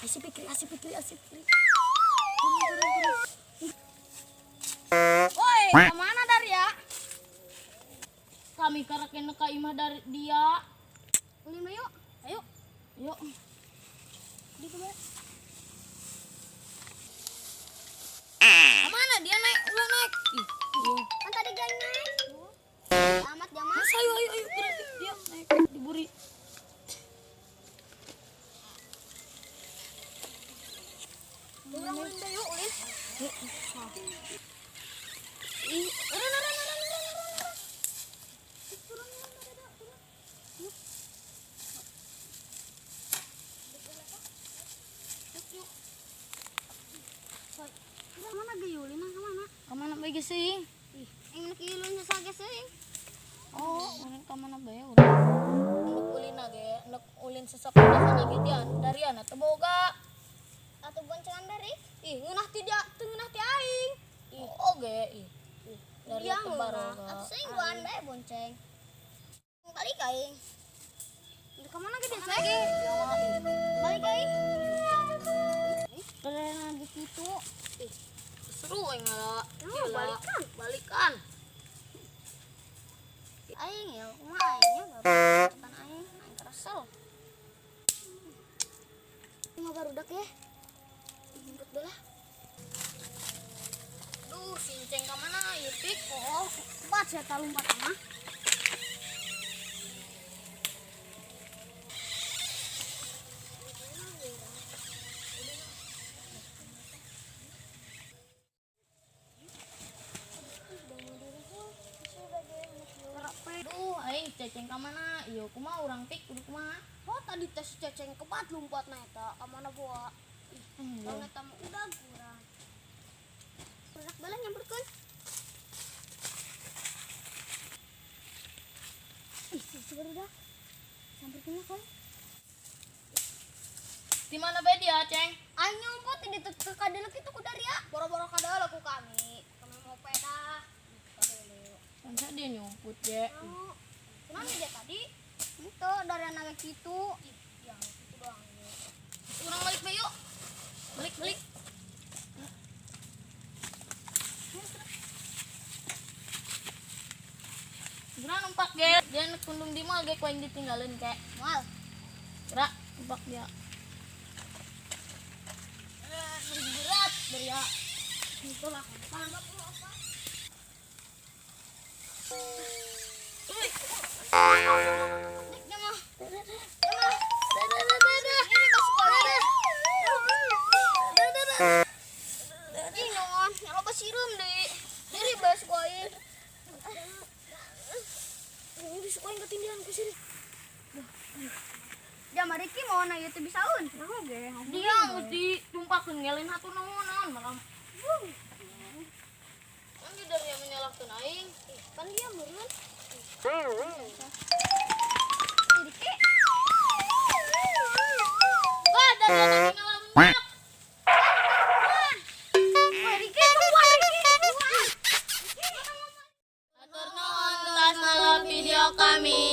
Asip Fikri. Woi, kemana dari ya? Kami karakin ka imah dari dia. Lima yuk. Ayo. Yuk. Di coba. Kemana dia naik? Udah naik. Ih, Kan tadi dia naik. Amat jaman. Mas, ayo berarti dia naik diburi. Ulin deh yuk, Ulin. Ih, Kemana ge Ulin? Kemana? kemana bae sih? Ih, yang nak Ulin sage seuing. Oh, ulin kemana bae urang? Nuk ulin ge, nuk ulin sesepeda sana ge dia dariana teu boga. Atau boncengan dari? Ih, ngeunah ti dia, teu ngeunah ti aing. Ih, oge ih. Dari Dia teu baroga. ngurang. Atuh seuing duaan bae bonceng. Balik aing. Di kemana ge dia sage? Balik aing. Keren lagi gitu. Ih, seru aing lah. Oh, Balikan. Aing ya, kumaha aingnya baru cetan aing kesel. Ini barudak ya. Jemput belah. Duh, sinceng ka mana ieu Pik? Oh, cepat saya tak lompat mah. Duh, aing ceceng ka mana? Ieu kumaha urang Pik kudu kumaha? Oh, tadi tes ceceng kebat lompat na eta ka mana bawa. Kalau eta mah udah kurang. Berak bala nyamperkeun. Ih, barudak. Samperkeun kan. Di mana bae dia, Ceng? Aing nyompot di teu kadelek itu ku dari ya. Boro-boro kadelek ku kami. Kami mau peda. Kadelek. Masa dia nyumput, Je? Oh, kenapa dia tadi? Itu dari anak gitu. Yang itu doang. Urang balik bae yuk. Balik. Gerak numpak ge, dia nak kundung di mall ge ku aing ditinggalin ke. Mal. Gerak numpak dia. Berat dari ya. Itulah. Paham apa? Dia mah. Ini pas sekolah. Ih, nyon, lo basirum deh. Ini bas koin. Ini sekolah ketinggian ku sini. Jam Riki mau na ieu teh bisaun. Nah, ge. Dia mesti tumpakeun ngelin hatu naon malam. Kan dia dari yang menyalahkan aing. Kan dia meureun. Riki. Wah, dari yang ngalamun. Atur nuhun tas nalor video kami.